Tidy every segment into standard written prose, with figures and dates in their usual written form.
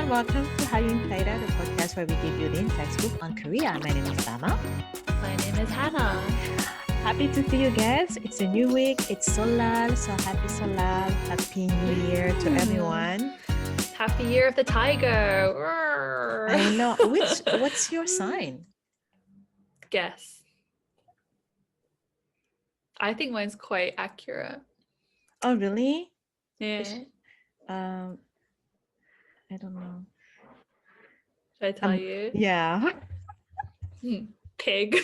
and welcome to Hallyu Insider, the podcast where we give you the inside scoop on Korea. My name is Dama. My name is Hannah. Happy to see you guys. It's a new week. It's Solal, so happy Solal. Happy New Year to everyone. Happy Year of the Tiger. Roar. I know. What's your sign? Guess. I think mine's quite accurate. Oh, really? Yeah. I don't know. Should I tell you? Yeah. Pig.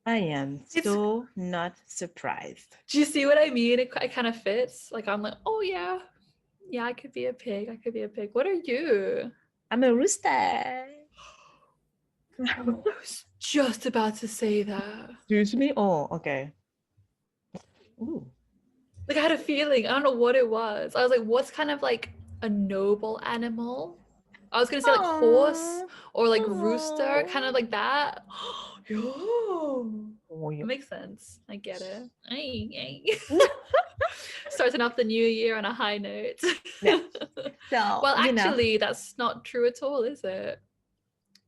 I am so not surprised. Do you see what I mean? It kind of fits. Like, I'm like, oh yeah. Yeah, I could be a pig. What are you? I'm a rooster. I was just about to say that. Excuse me? Oh, okay. Ooh. Like, I had a feeling. I don't know what it was. I was like, what's kind of like a noble animal? I was gonna say like horse or like rooster, kind of like that. It makes sense. I get it. Ay. Starting off the new year on a high note. Yeah. So, well, actually, that's not true at all, is it?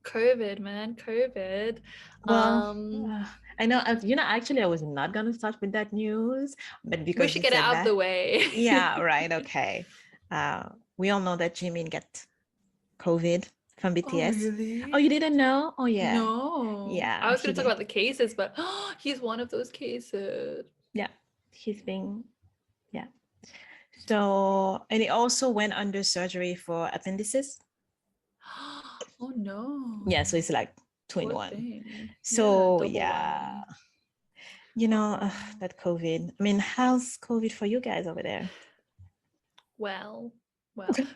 COVID, man, COVID. Well, I know. Actually, I was not gonna start with that news, but because we should get it out of the way. Yeah. Right. Okay. We all know that Jimin got COVID from BTS. Oh, really? Oh, you didn't know? Oh, yeah. No. Yeah. I was going to talk about the cases, but he's one of those cases. Yeah. He's being, yeah. So, and he also went under surgery for appendicitis. Oh, no. Yeah. So it's like 21. So, yeah. You know, that COVID. I mean, how's COVID for you guys over there? Well,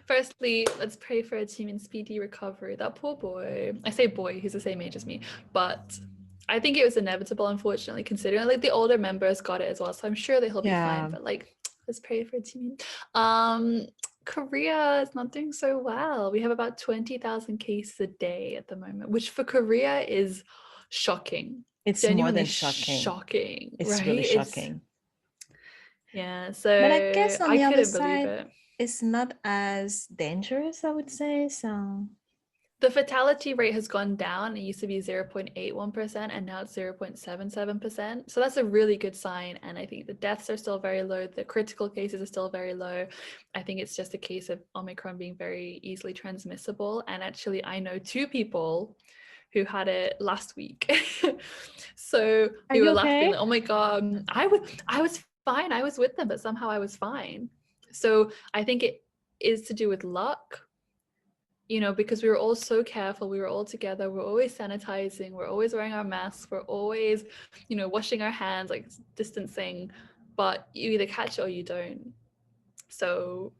firstly, let's pray for Jimin's speedy recovery. That poor boy. I say boy, he's the same age as me, but I think it was inevitable, unfortunately, considering like the older members got it as well. So I'm sure that he'll be fine, but like, let's pray for Jimin. Korea is not doing so well. We have about 20,000 cases a day at the moment, which for Korea is shocking. It's genuinely more than shocking. It's right? really shocking. Yeah, so but I guess on the other side, it's not as dangerous, I would say. So the fatality rate has gone down. It used to be 0.81% and now it's 0.77%. So that's a really good sign. And I think the deaths are still very low. The critical cases are still very low. I think it's just a case of Omicron being very easily transmissible. And actually, I know 2 people who had it last week. So we were laughing, like, oh my God, I was fine. I was with them, but somehow I was fine. So I think it is to do with luck, you know, because we were all so careful. We were all together. We're always sanitizing. We're always wearing our masks. We're always, you know, washing our hands, like distancing, but you either catch it or you don't. So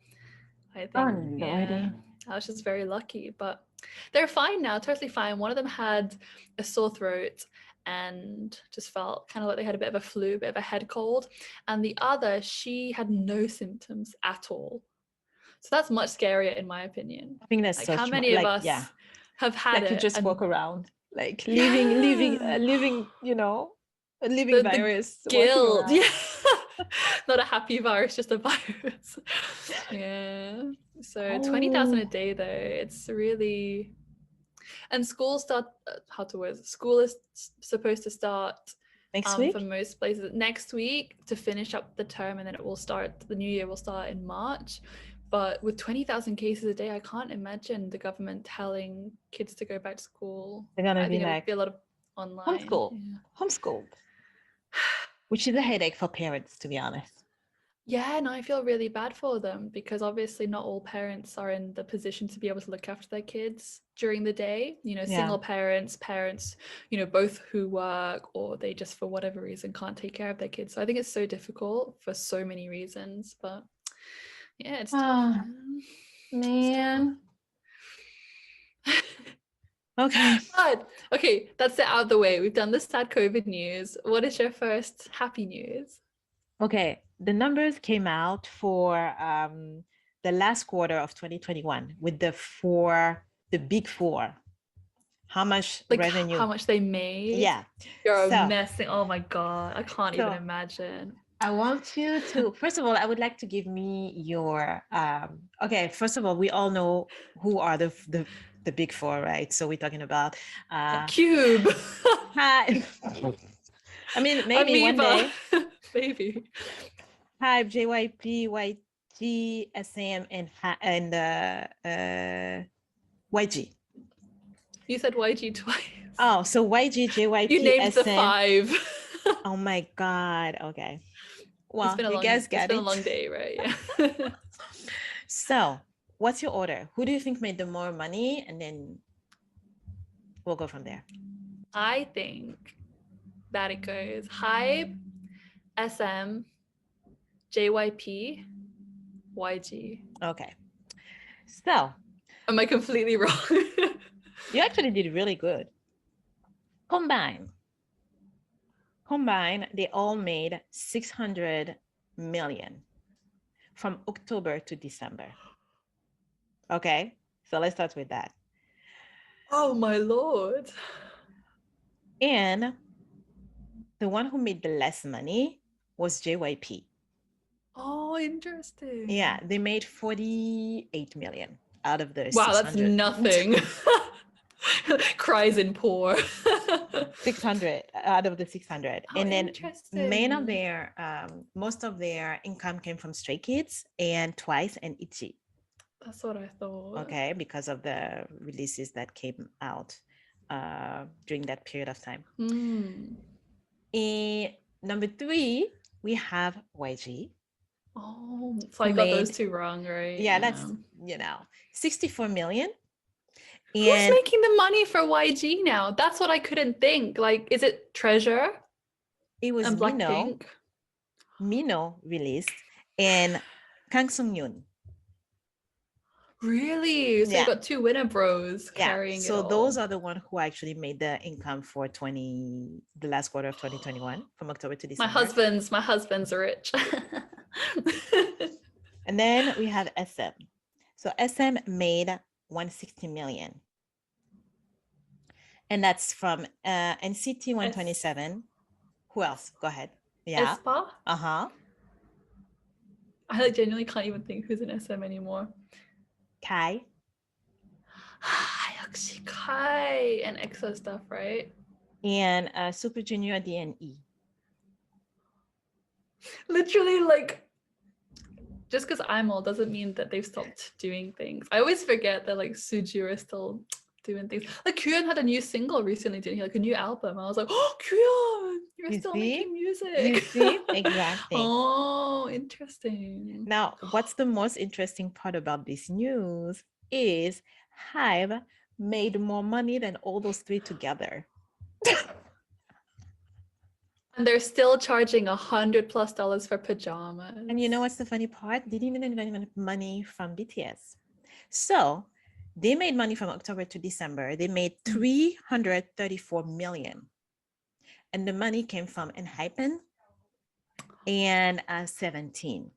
I think I was just very lucky, but they're fine now, totally fine. One of them had a sore throat and just felt kind of like they had a bit of a flu, a bit of a head cold. And the other, she had no symptoms at all. So that's much scarier in my opinion. I think that's like so how many of us have had it? You just walk around, like living, you know, a living virus. The guilt. Not a happy virus, just a virus. Yeah. So 20,000 a day though, it's really. And school school is supposed to start next week for most places next week to finish up the term, and then the new year will start in March. But with 20,000 cases a day, I can't imagine the government telling kids to go back to school. They're gonna be like a lot of online homeschooled, which is a headache for parents, to be honest. Yeah, and I feel really bad for them because obviously not all parents are in the position to be able to look after their kids during the day. You know, single parents, you know, both who work or they just for whatever reason can't take care of their kids. So I think it's so difficult for so many reasons. But yeah, it's tough. Man. Okay, that's it out of the way. We've done the sad COVID news. What is your first happy news? Okay, the numbers came out for the last quarter of 2021 with the big four. How much revenue? How much they made? Yeah. You're messing. Oh my God, I can't even imagine. I want you to, first of all, I would like to give me your, okay, first of all, we all know who are the big four, right? So we're talking about Cube. Hi. I mean, maybe one Amoeba. day. Maybe. Hype, JYP, YG, SM, and YG. You said YG twice. Oh, so YG, JYP, You named the SM. 5. Oh my God. Okay. Well, you guys it's get been it. a long day, right? Yeah. So, what's your order? Who do you think made the more money? And then we'll go from there. I think that it goes Hype, SM, JYP, YG. Okay. So, Am I completely wrong? you actually did really good. Combine, they all made 600 million from October to December. Okay, so let's start with that. Oh my Lord. And the one who made the less money was JYP. Oh, interesting. Yeah, they made 48 million out of the wow, 600. That's nothing. Cries in poor. 600 out of the 600. Oh, and then interesting. most of their income came from Stray Kids and Twice and ITZY. That's what I thought. Okay, because of the releases that came out during that period of time. And number 3, we have YG. Oh, so I got those two wrong, right? Yeah, that's 64 million. Who's making the money for YG now? That's what I couldn't think. Like, is it Treasure? It was Blackpink. Mino released and Kang Sung-yoon. Really? So you got 2 winner bros carrying so it all. those are the ones who actually made the income for the last quarter of 2021 from October to December. My husband's rich. And then we have SM. So SM made 160 million. And that's from NCT 127. Who else? Go ahead. Yeah. aespa? Uh-huh. I genuinely can't even think who's in SM anymore. Kai. 역시 Kai and EXO stuff, right? And Super Junior DNE. Literally, like, just because I'm old doesn't mean that they've stopped doing things. I always forget that like Suju is still doing things. Like Kyuhyun had a new single recently, didn't he? Like a new album. I was like, oh, Kyuhyun, you're still making music. You see? Exactly. Oh, interesting. Now, what's the most interesting part about this news is Hybe made more money than all those 3 together. And they're still charging $100+ for pajamas. And you know what's the funny part? They didn't even make money from BTS. So they made money from October to December. They made 334 million. And the money came from Enhypen and 17.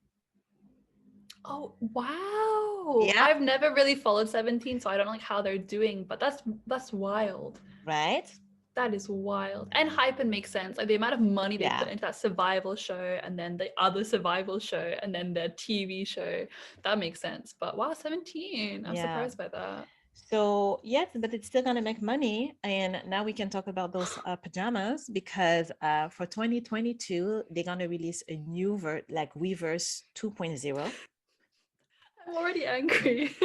Oh, wow. Yeah. I've never really followed 17, so I don't know like how they're doing, but that's wild. Right? That is wild. And Hypen makes sense. Like the amount of money they put into that survival show and then the other survival show and then the TV show, that makes sense. But wow, 17. I'm surprised by that. So yes, but it's still gonna make money. And now we can talk about those pajamas because for 2022, they're gonna release a new Weverse 2.0. I'm already angry.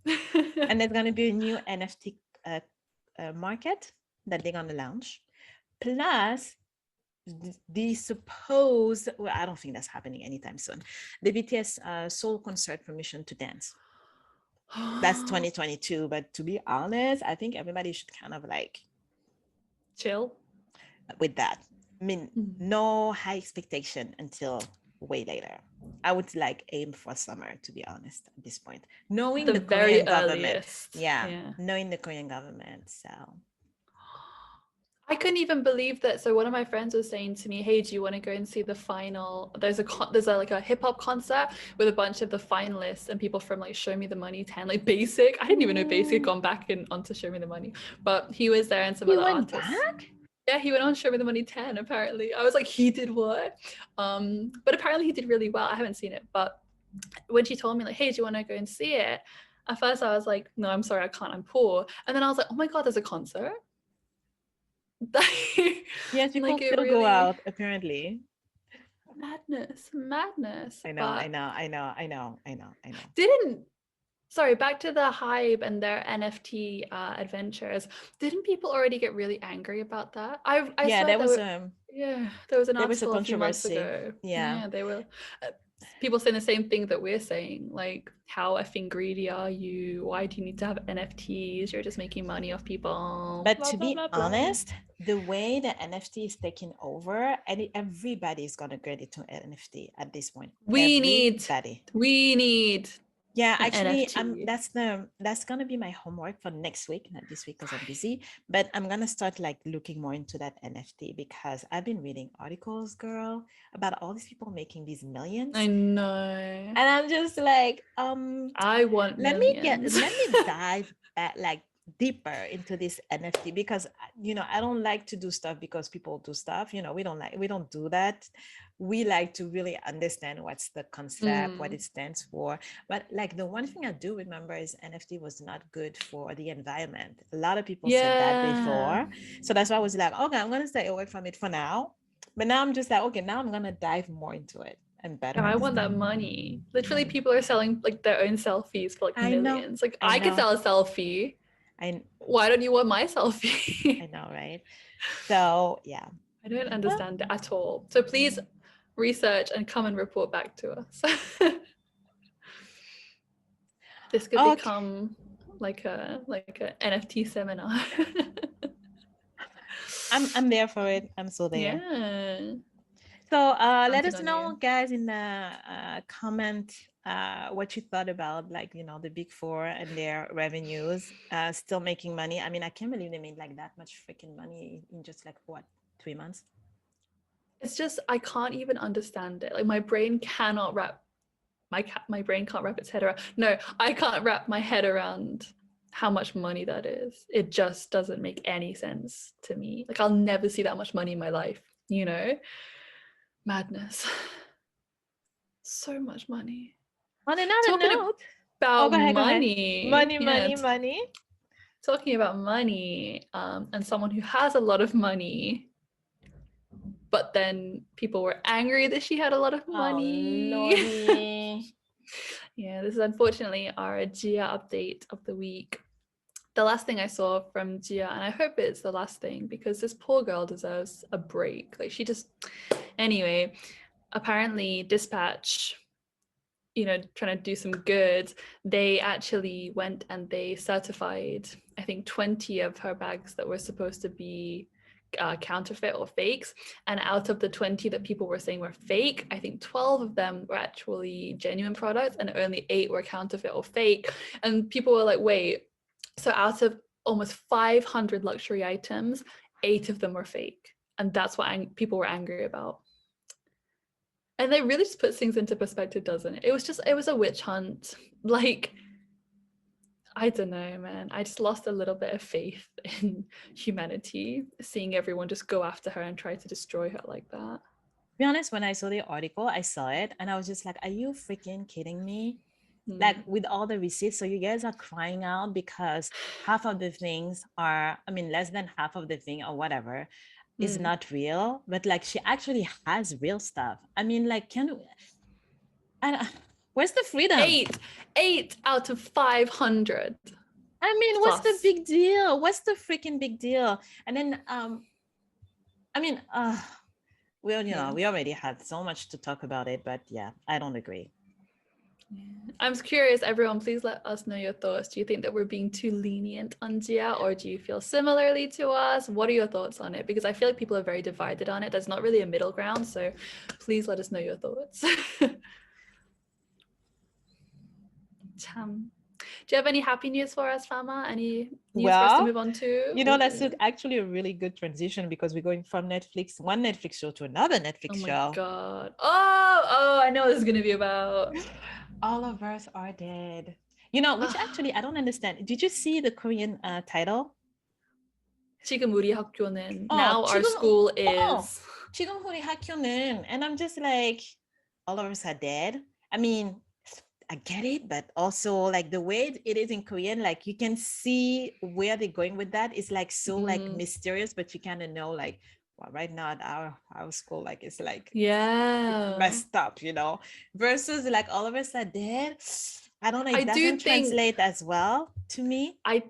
And there's gonna be a new NFT market that they're gonna launch. Plus, the supposed, well, I don't think that's happening anytime soon. The BTS Seoul concert permission to dance. That's 2022, but to be honest, I think everybody should kind of like chill with that. I mean, no high expectation until way later. I would like aim for summer, to be honest, at this point. Knowing the Korean government. Knowing the Korean government. So I couldn't even believe that. So one of my friends was saying to me, hey, do you want to go and see the final? There's like a hip hop concert with a bunch of the finalists and people from like Show Me the Money 10, like Basic. I didn't even know Basic had gone back onto Show Me the Money, but he was there and some other artists. Back? Yeah, he went on Show Me the Money 10, apparently. I was like, he did what? But apparently he did really well. I haven't seen it, but when she told me like, hey, do you want to go and see it? At first I was like, no, I'm sorry, I can't, I'm poor. And then I was like, oh my God, there's a concert. Yes, people Like it still go really, out, apparently. madness. I know, I But know, I know, I know, I know, I know. didn't, sorry, back to the Hybe and their NFT adventures. Didn't people already get really angry about that? I Yeah, saw there there was were, yeah, there was an a article a few months controversy. ago. Yeah. Yeah, they were uh, people saying the same thing that we're saying, like, how effing greedy are you? Why do you need to have NFTs? You're just making money off people. But Blah to blah be blah blah. honest, the way the NFT is taking over, and everybody is gonna get into NFT at this point. We need, Everybody. we need Yeah, an actually, NFT. that's gonna be my homework for next week, not this week because I'm busy. But I'm gonna start like looking more into that NFT because I've been reading articles, girl, about all these people making these millions. I know. And I'm just like, I want millions. let me dive like deeper into this NFT because I don't like to do stuff because people do stuff. We don't do that. We like to really understand what's the concept, what it stands for. But like the one thing I do remember is NFT was not good for the environment. A lot of people said that Yeah. before. So that's why I was like, okay, I'm gonna stay away from it for now. But now I'm just like, okay, now I'm gonna dive more into it and better I want that understand. money. Literally, people are selling like their own selfies for like I know, millions. Like, I I could know, sell a selfie. I Why don't you want my I selfie? know, right? So yeah. I don't Well, understand it at all. So please research and come and report back to us. This could okay. become like a NFT seminar. I'm there for it. I'm so there. Yeah. So let Counting us on know, you. guys, in the comment what you thought about like the big four and their revenues still making money. I mean, I can't believe they made like that much freaking money in just like what, 3 months. It's just I can't even understand it. Like my brain cannot wrap my brain can't wrap its head around. No, I can't wrap my head around how much money that is. It just doesn't make any sense to me. Like I'll never see that much money in my life, you know? Madness. So much money. On another Talking note, oh, about go ahead, go ahead. money. Money, Yeah, money, money. talking about money, and someone who has a lot of money, but then people were angry that she had a lot of Oh, money. Lordy. Yeah, this is unfortunately our Gia update of the week. The last thing I saw from Gia, and I hope it's the last thing because this poor girl deserves a break. Like she just, anyway, apparently Dispatch, trying to do some good, they actually went and they certified, I think, 20 of her bags that were supposed to be counterfeit or fakes. And out of the 20 that people were saying were fake, I think 12 of them were actually genuine products and only 8 were counterfeit or fake. And people were like, wait, so out of almost 500 luxury items, 8 of them were fake. And that's what people were angry about. And it really just puts things into perspective, doesn't it? It was a witch hunt. Like, I don't know, man. I just lost a little bit of faith in humanity, seeing everyone just go after her and try to destroy her like that. To be honest, when I saw the article, I saw it and I was just like, are you freaking kidding me? Like with all the receipts, so you guys are crying out because half of the things are, I mean, less than half of the thing or whatever is not real, but like she actually has real stuff. I mean, like, where's the freedom? 8 out of 500. I mean, what's the big deal? What's the freaking big deal? And then, I mean, we already had so much to talk about it, but yeah, I don't agree. I'm curious, everyone, please let us know your thoughts. Do you think that we're being too lenient on Gia, or do you feel similarly to us? What are your thoughts on it? Because I feel like people are very divided on it. There's not really a middle ground, so please let us know your thoughts. Do you have any happy news for us, Fama? Any news for us to move on to? That's actually a really good transition because we're going from one Netflix show to another Netflix show. Oh my God. Oh, I know what this is going to be about. All of Us Are Dead. Which actually I don't understand. Did you see the Korean title? 지금 우리 학교는, Oh, now our school oh, is. 지금 우리 학교는, and I'm just like, all of us are dead. I mean, I get it, but also like the way it is in Korean, like you can see where they're going with that. It's like so like mysterious, but you kind of know like, well, right now at our school, like it's like Yeah. messed up, you know, versus like all of us are dead. I don't know, I it do doesn't think translate as well to me. I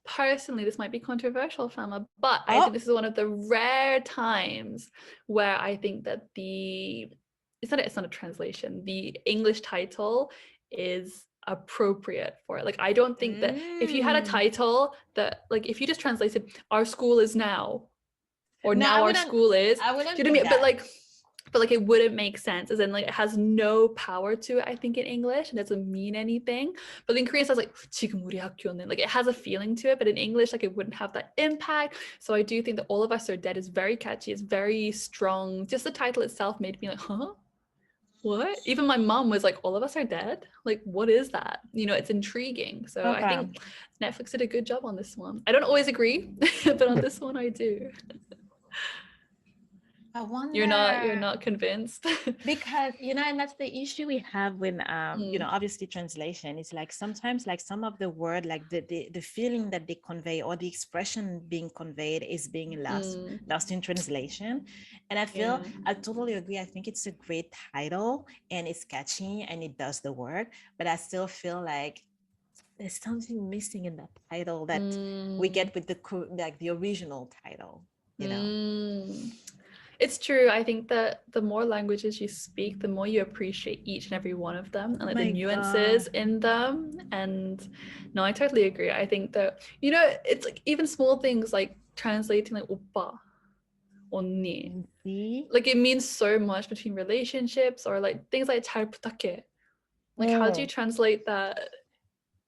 personally, this might be controversial, Fama, but I Oh, think this is one of the rare times where I think that it's not a translation. The English title is appropriate for it. Like, I don't think that if you had a title that, like, if you just translated "Our school is now" or no, "Now our school is," I do wouldn't you know what I think mean? that. But like it wouldn't make sense, as in like it has no power to it, I think, in English, and doesn't mean anything. But in Korean it says like 지금 우리 학교는, like it has a feeling to it, but in English like it wouldn't have that impact. So I do think that All of Us Are Dead is very catchy, it's very strong. Just the title itself made me like, huh? What? Even my mom was like, All of Us Are Dead? Like, what is that? You know, it's intriguing. So I Okay. think Netflix did a good job on this one. I don't always agree, but on this one I do. I wonder. You're not convinced? Because you know, and that's the issue we have when you know, Mm. obviously translation is like sometimes like some of the word, like the feeling that they convey or the expression being conveyed is being lost in translation. And I feel Yeah. I totally agree. I think it's a great title and it's catchy and it does the work, but I still feel like there's something missing in that title that we get with the original title, you know. It's true. I think that the more languages you speak, the more you appreciate each and every one of them and like the My nuances God. in them. And no, I totally agree. I think that, you know, it's like even small things like translating like 오빠, 언니. See? Like it means so much between relationships, or like things like 잘 부탁해. Like how do you translate that?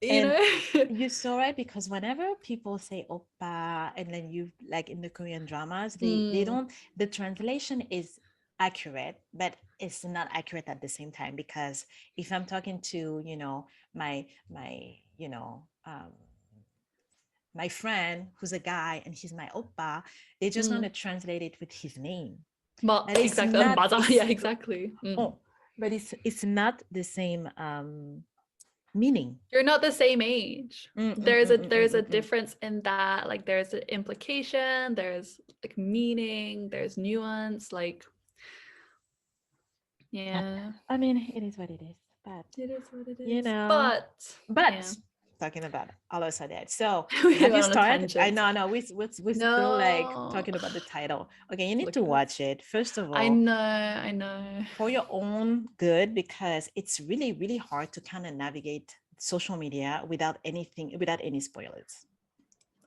You And know? you're so right, because whenever people say oppa and then you like in the Korean dramas, they don't, the translation is accurate, but it's not accurate at the same time. Because if I'm talking to, you know, my you know, my friend who's a guy and he's my oppa, they just want to translate it with his name. But it's exactly. not, 맞아. Yeah, exactly. oh, but it's not the same meaning. You're not the same age. There's a difference in that. Like there's an implication, there's like meaning, there's nuance. Like, yeah, I mean, it is what it is. But it is what it you is. know, But but yeah, talking about all of us are dead. So we have you went on a started? I tangent. know, we're still like No, talking about the title. Okay, you need look to at watch us. it first of I all know, I know. for your own good, because it's really, really hard to kind of navigate social media without anything, without any spoilers.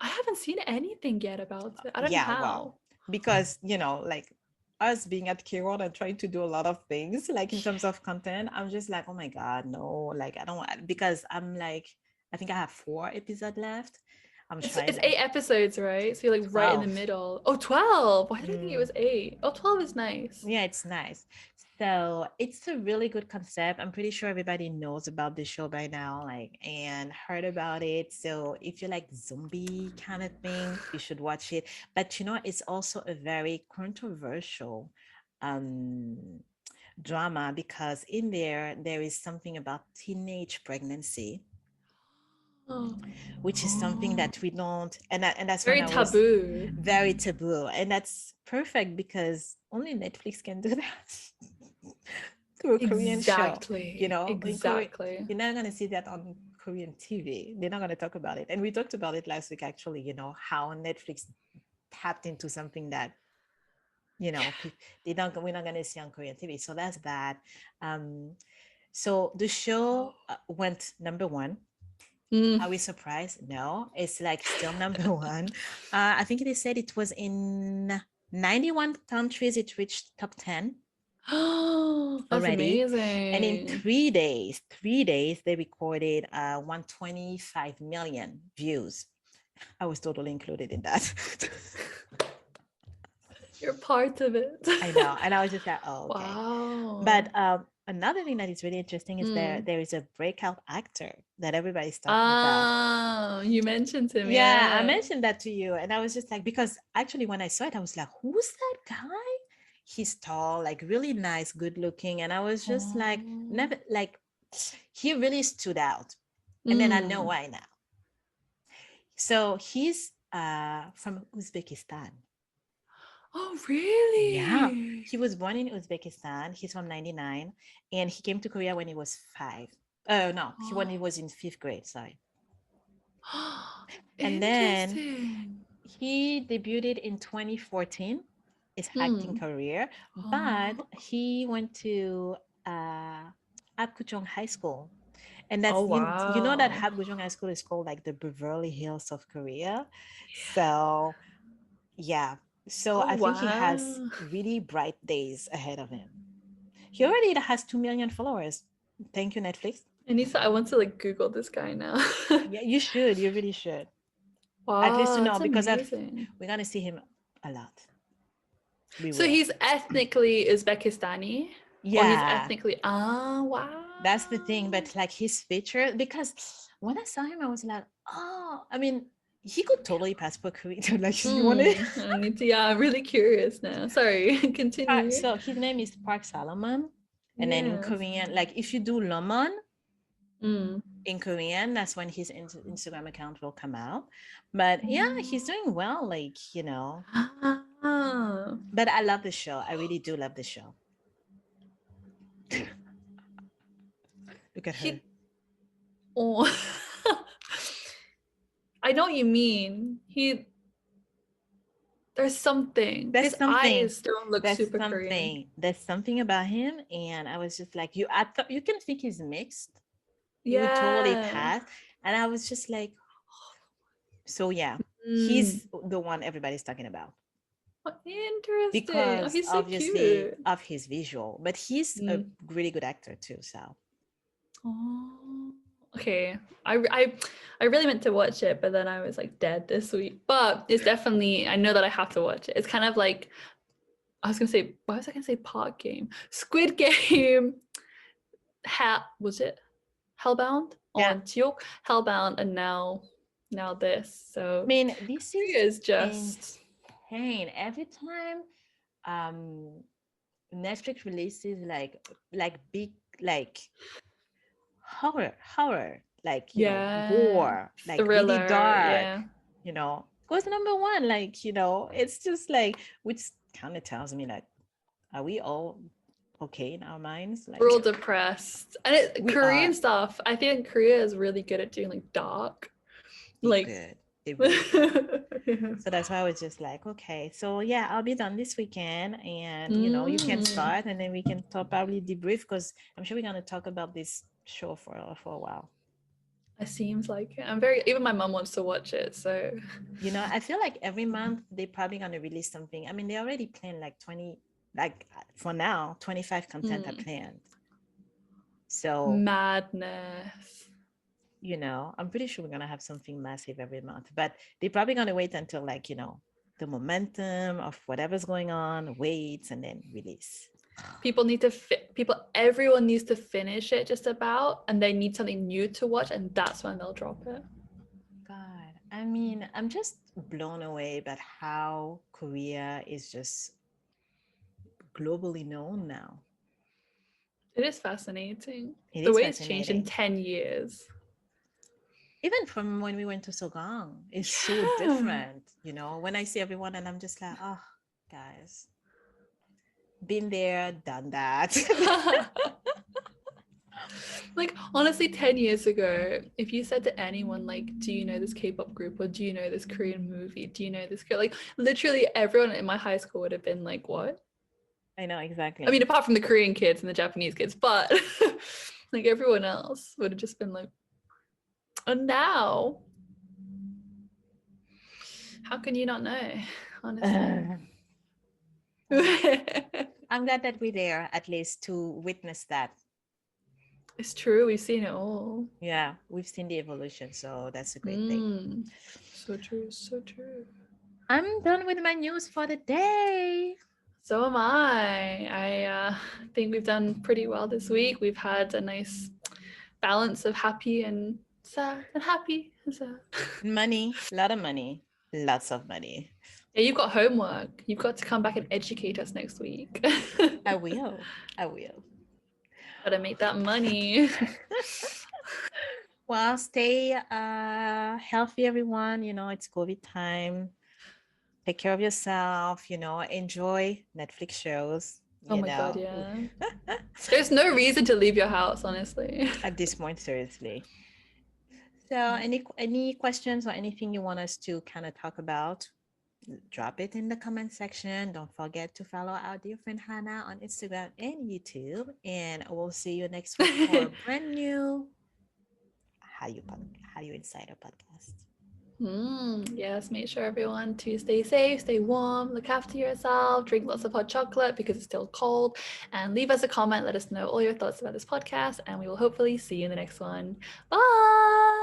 I haven't seen anything yet about it. I don't know Yeah, how. well, because you know, like us being at KWORLD and trying to do a lot of things, like in terms of content, I'm just like, oh my God, no, like I don't want, because I'm like, I think I have 4 episodes left. I'm trying It's 8 episodes, right? So you're like right in the 12. middle. Oh, 12. Why did I think it was 8? Oh, 12 is nice. Yeah, it's nice. So it's a really good concept. I'm pretty sure everybody knows about the show by now, like, and heard about it. So if you like zombie kind of thing, you should watch it. But you know, it's also a very controversial um drama, because in there is something about teenage pregnancy, Oh. which is something that we don't, and that's when Very I was taboo. very taboo, and that's perfect because only Netflix can do that through a Korean show. You Exactly. know, in Korea, Exactly. you're not gonna see that on Korean TV. They're not gonna talk about it, and we talked about it last week actually. You know how Netflix tapped into something that, you know, we're not gonna see on Korean TV. So that's that. So the show went #1. Are we surprised? No, it's like still #1. I think they said it was in 91 countries. It reached top 10 Oh, that's already. And in amazing. 3 days, they recorded 125 million views. I was totally included in that. You're part of it. I know. And I was just like, oh, okay. Wow. But another thing that is really interesting is Mm. there is a breakout actor that everybody's talking about. You mentioned him, Yeah, I yeah. mentioned that to you, and I was just like, because actually when I saw it, I was like, who's that guy? He's tall, like really nice, good looking, and I was just like, Oh. never like, he really stood out. And then I know Mm. why now. So he's from Uzbekistan. Oh, Yeah, really? he was born in Uzbekistan. He's from 99, and he came to Korea when he was 5. No, when he Oh. was in 5th grade, sorry. And then Interesting. he debuted in 2014, his acting Hmm. career, but Oh, he went to uh, Apgujeong High School. And oh that's, you know that wow. Apgujeong High School is called like the Beverly Hills of Korea. So, yeah. So Oh I think he has wow. really bright days ahead of him. He already has 2 million followers. Thank you, Netflix. I want to like Google this guy now. Yeah, you should. You really should. At least Wow, to know that's because amazing. we're gonna see him a lot. We So will. he's ethnically Uzbekistani, or he's Yeah, ethnically wow. that's the thing. But like his feature, because when I saw him, I was like, oh, I mean, he could totally pass for Korean. Like, you want to? I need to. Yeah, I'm really curious now. Sorry, continue. So his name is Park Salomon, and then in Yes. Korean, like if you do Lomon Mm. in Korean, that's when his Instagram account will come out. But yeah, he's doing well. Like Ah. but I love the show. I really do love the show. Look at her. He. Oh. I know what you mean. There's something. There's His something. eyes don't look There's super Korean. something. There's something about him, and I was just like, you. I thought you can think he's mixed. He would totally Yeah. pass, and I was just like, so yeah, Mm. he's the one everybody's talking about Oh, interesting. Oh, because he's so obviously cute. of his visual, but he's a Mm. really good actor too. So Oh. Okay. I really meant to watch it, but then I was like dead this week. But it's definitely I know that I have to watch it. It's kind of like I was gonna say, why was I gonna say Pot Game? Squid Game. Was it Hellbound yeah, on Teok? Hellbound, and now this. I So mean, this Korea is is just insane. Every time um Netflix releases like big like horror, like yeah, gore, like really thriller. dark, Yeah. goes number one. Like, it's just like, which kind of tells me like, are we all okay in our minds? We're all Like, depressed. And we Korean are. stuff, I think Korea is really good at doing like dark. They Like good. They really good. yeah. So that's why I was just like, okay, so yeah, I'll be done this weekend, and you can Mm. start, and then we can talk, probably debrief, because I'm sure we're gonna talk about this show for a while. It seems like it. I'm very even my mom wants to watch it, so I feel like every month they're probably gonna release something. I mean, they already planned like 20, like for now, 25 content are mm. planned. So, Madness. I'm pretty sure we're gonna have something massive every month, but they're probably gonna wait until like, the momentum of whatever's going on waits and then release. People need to everyone needs to finish it just about, and they need something new to watch, and that's when they'll drop it. God, I mean, I'm just blown away about how Korea is just globally known now. It is fascinating. It The is way it's changed in fascinating. 10 years. Even from when we went to Sogang, it's so Yeah. different. When I see everyone, and I'm just like, oh, guys, been there, done that. Like honestly 10 years ago, if you said to anyone like, do you know this K-pop group, or do you know this Korean movie, do you know this girl, like literally everyone in my high school would have been like, what? I know, I mean, exactly. apart from the Korean kids and the Japanese kids, but like everyone else would have just been like, and now how can you not know, honestly? I'm glad that we're there at least to witness that. It's true, we've seen it all. Yeah, we've seen the evolution, so that's a great thing. So true, so true. I'm done with my news for the day. So am I. I think we've done pretty well this week. We've had a nice balance of happy and sad and happy and sad. Money, a lot of money, lots of money. Yeah, you've got homework. You've got to come back and educate us next week. I will. I will. Gotta make that money. Well, stay healthy, everyone. It's COVID time. Take care of yourself, enjoy Netflix shows, Oh my God, yeah. There's no reason to leave your house, honestly. At this point, seriously. So any questions or anything you want us to kind of talk about, drop it in the comment section. Don't forget to follow our dear friend Hannah on Instagram and YouTube. And we'll see you next week for a brand new Hallyu Insider podcast. Yes, make sure everyone to stay safe, stay warm, look after yourself, drink lots of hot chocolate because it's still cold, and leave us a comment. Let us know all your thoughts about this podcast, and we will hopefully see you in the next one. Bye.